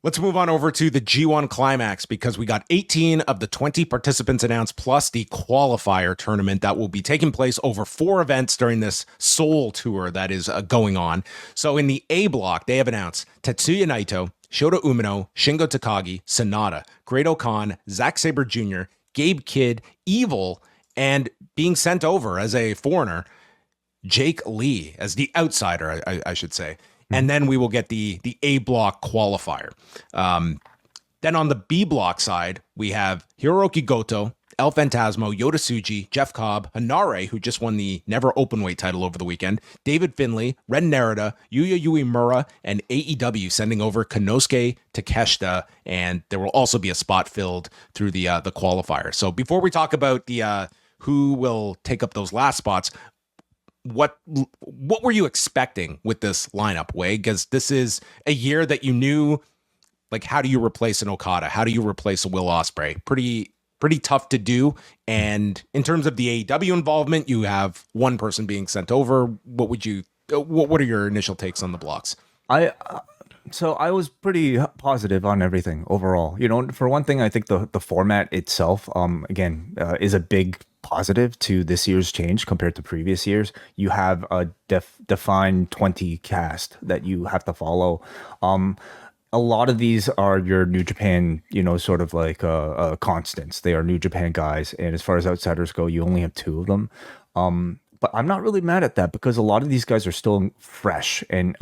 Let's move on over to the G1 Climax because we got 18 of the 20 participants announced, plus the Qualifier tournament that will be taking place over 4 events during this Seoul tour that is going on. So in the A block, they have announced Tetsuya Naito, Shota Umino, Shingo Takagi, Sonata, Great-O-Khan, Zack Sabre Jr., Gabe Kidd, Evil, and being sent over as a foreigner, Jake Lee, as the outsider, I should say. And then we will get the A block qualifier. Then on the B block side, we have Hiroki Goto, El Phantasmo, Yota Tsuji, Jeff Cobb, Hanare, who just won the Never Openweight title over the weekend, David Finlay, Ren Narita, Yuya Uemura, and AEW sending over Konosuke Takeshita, and there will also be a spot filled through the qualifier. So before we talk about the who will take up those last spots, what were you expecting with this lineup, Wade? Because this is a year that you knew, like, how do you replace an Okada? How do you replace a Will Ospreay? Pretty tough to do. And in terms of the AEW involvement, you have one person being sent over. What are your initial takes on the blocks? So I was pretty positive on everything overall. You know, for one thing, I think the format itself, is a big positive to this year's change compared to previous years. You have a defined 20 cast that you have to follow. A lot of these are your New Japan, sort of like constants. They are New Japan guys, and as far as outsiders go, you only have 2 of them. But I'm not really mad at that because a lot of these guys are still fresh and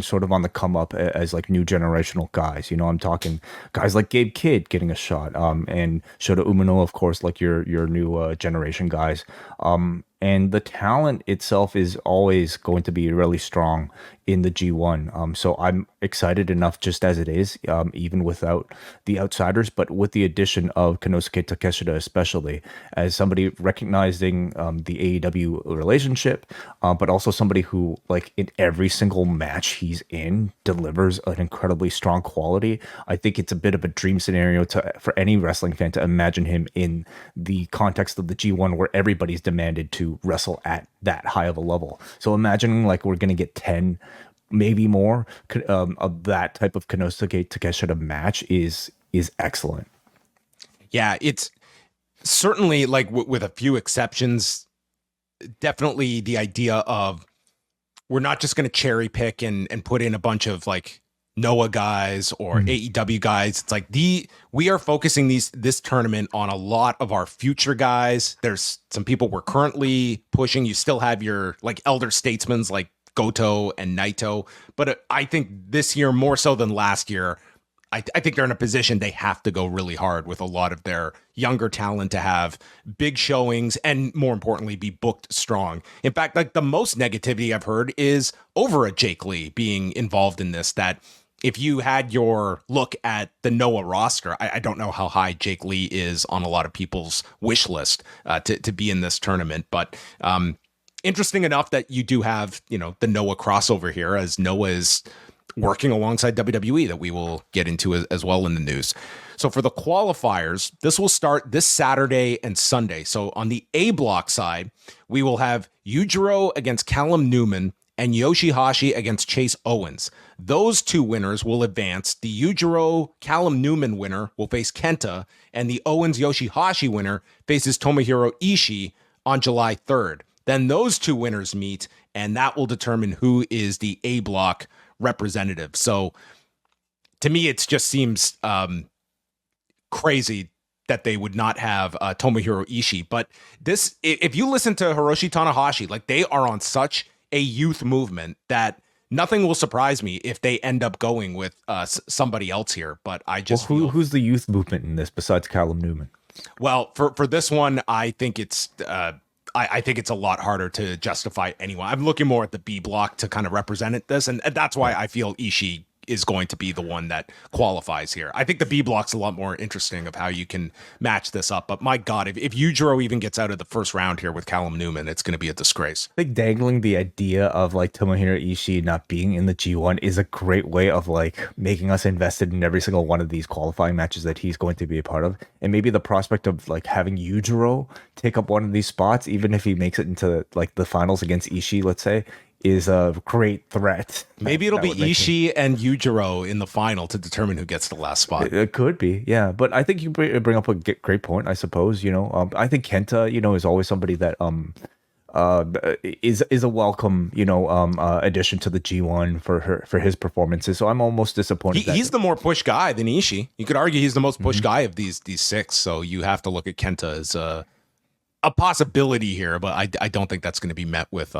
sort of on the come up as like new generational guys. I'm talking guys like Gabe Kidd getting a shot, and Shota Umino, of course, like your new generation guys. And the talent itself is always going to be really strong in the G1. So I'm excited enough just as it is, even without the outsiders, but with the addition of Konosuke Takeshita, especially as somebody recognizing the AEW relationship, but also somebody who, like, in every single match he's in, delivers an incredibly strong quality. I think it's a bit of a dream scenario for any wrestling fan to imagine him in the context of the G1 where everybody's demanded to wrestle at that high of a level. So imagining like we're going to get 10, maybe more of that type of Konosuke Takeshita match is excellent. Yeah, it's certainly, like, with a few exceptions, definitely the idea of we're not just going to cherry pick and put in a bunch of like Noah guys or AEW guys. It's like we are focusing this tournament on a lot of our future guys. There's some people we're currently pushing. You still have your like elder statesmen like Goto and Naito, but I think this year more so than last year, I think they're in a position they have to go really hard with a lot of their younger talent to have big showings and, more importantly, be booked strong. In fact, like, the most negativity I've heard is over a Jake Lee being involved in this, that if you had your look at the Noah roster, I don't know how high Jake Lee is on a lot of people's wish list to be in this tournament. But interesting enough that you do have, the Noah crossover here, as Noah is working alongside WWE, that we will get into as well in the news. So for the qualifiers, this will start this Saturday and Sunday. So on the A block side, we will have Yujiro against Callum Newman and Yoshihashi against Chase Owens. Those 2 winners will advance. The Yujiro Callum Newman winner will face Kenta, and the Owens Yoshihashi winner faces Tomohiro Ishii on July 3rd. Then those 2 winners meet, and that will determine who is the A block representative. So to me, it just seems crazy that they would not have Tomohiro Ishii. But this, if you listen to Hiroshi Tanahashi, like, they are on such a youth movement that nothing will surprise me if they end up going with somebody else here. But I just who's the youth movement in this besides Callum Newman? Well, for this one, I think it's I think it's a lot harder to justify anyone. I'm looking more at the B block to kind of represent this, and that's why I feel Ishii is going to be the one that qualifies here. I think the B block's a lot more interesting of how you can match this up. But my God, if Yujiro even gets out of the first round here with Callum Newman, it's going to be a disgrace. I think dangling the idea of like Tomohiro Ishii not being in the G1 is a great way of like making us invested in every single one of these qualifying matches that he's going to be a part of. And maybe the prospect of like having Yujiro take up one of these spots, even if he makes it into like the finals against Ishii, let's say, is a great threat. Maybe it'll That be would make me- Ishii and Yujiro in the final to determine who gets the last spot. It could be, yeah. But I think you bring up a great point. I suppose I think Kenta, is always somebody that is a welcome addition to the G1 for his performances. So I'm almost disappointed. He's the more push guy than Ishii. You could argue he's the most push guy of these six. So you have to look at Kenta as a possibility here, but I don't think that's going to be met with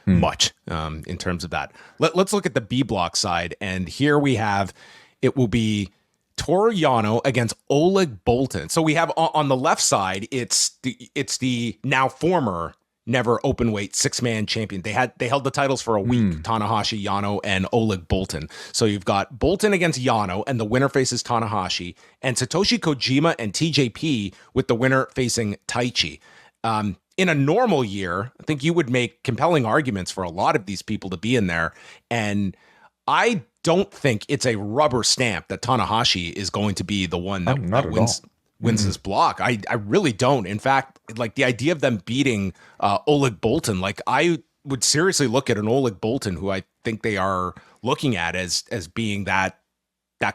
much in terms of that. Let's look at the B block side, and here we have it will be Toru Yano against Oleg Boltin. So we have on the left side, it's the now former never open weight 6-man champion. They held the titles for a week, Tanahashi, Yano, and Oleg Boltin. So you've got Boltin against Yano, and the winner faces Tanahashi, and Satoshi Kojima and TJP with the winner facing Taichi. In a normal year, I think you would make compelling arguments for a lot of these people to be in there. And I don't think it's a rubber stamp that Tanahashi is going to be the one that wins this block. I really don't. In fact, like the idea of them beating Oleg Boltin, like I would seriously look at an Oleg Boltin, who I think they are looking at as being that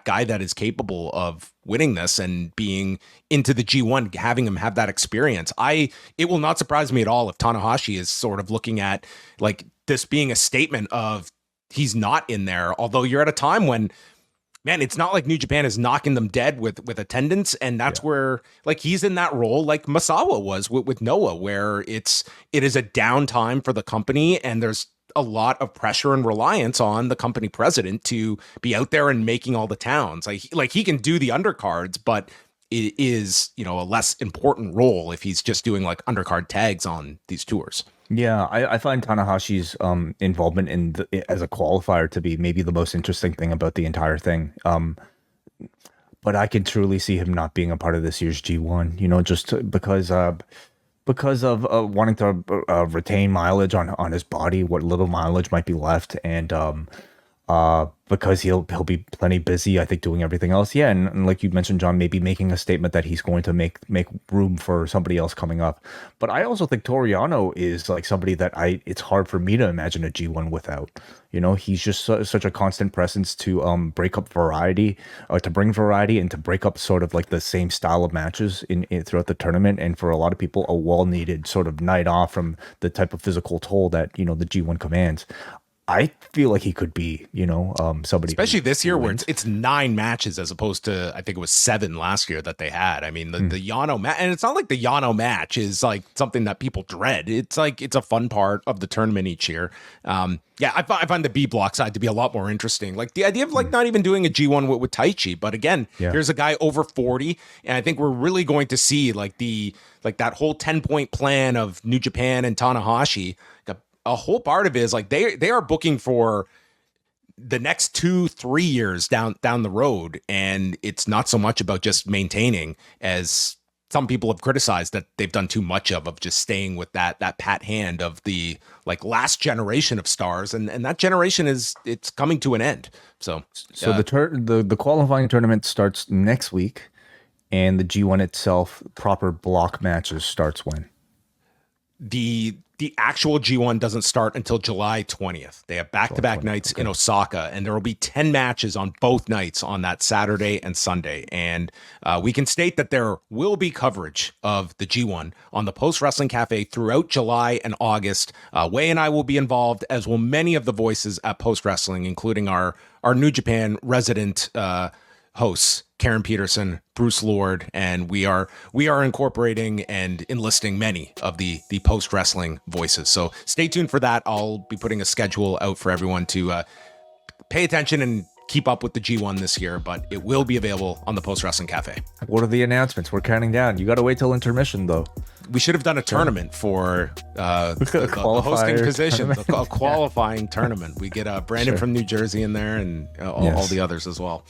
guy that is capable of winning this and being into the G1, having him have that experience. It will not surprise me at all if Tanahashi is sort of looking at like this being a statement of he's not in there. Although you're at a time when, man, it's not like New Japan is knocking them dead with attendance. And that's where like he's in that role like Masawa was with Noah, where it is a downtime for the company and there's a lot of pressure and reliance on the company president to be out there and making all the towns. Like he can do the undercards, but it is, a less important role if he's just doing like undercard tags on these tours. Yeah, I find Tanahashi's involvement as a qualifier to be maybe the most interesting thing about the entire thing. But I can truly see him not being a part of this year's G1, just because of wanting to retain mileage on his body, what little mileage might be left, and because he'll be plenty busy, I think, doing everything else. Yeah, and like you mentioned, John, maybe making a statement that he's going to make room for somebody else coming up. But I also think Toru Yano is like somebody that it's hard for me to imagine a G1 without. He's just such a constant presence to break up variety, to bring variety and to break up sort of like the same style of matches in throughout the tournament. And for a lot of people, a well-needed sort of night off from the type of physical toll that, the G1 commands. I feel like he could be, somebody. Especially this year where it's 9 matches as opposed to, I think it was 7 last year that they had. I mean, the Yano match, and it's not like the Yano match is like something that people dread. It's like, it's a fun part of the tournament each year. I find the B block side to be a lot more interesting. Like the idea of like not even doing a G1 with Taichi, but again, here's a guy over 40. And I think we're really going to see like that whole 10-point plan of New Japan and Tanahashi. A whole part of it is like they are booking for the next 2-3 years down the road, and it's not so much about just maintaining as some people have criticized that they've done too much of just staying with that pat hand of the like last generation of stars, and that generation it's coming to an end. So the qualifying tournament starts next week, and the G1 itself proper block matches starts when? The actual G1 doesn't start until July 20th. They have back-to-back nights in Osaka, and there will be 10 matches on both nights on that Saturday and Sunday. And we can state that there will be coverage of the G1 on the Post Wrestling Cafe throughout July and August. Wei and I will be involved, as will many of the voices at Post Wrestling, including our New Japan resident hosts, Karen Peterson, Bruce Lord, and we are incorporating and enlisting many of the post wrestling voices. So stay tuned for that. I'll be putting a schedule out for everyone to pay attention and keep up with the G1 this year, but it will be available on the Post Wrestling Cafe. What are the announcements? We're counting down. You got to wait till intermission, though. We should have done a tournament for the hosting position, a qualifying tournament. We get Brandon from New Jersey in there and all the others as well.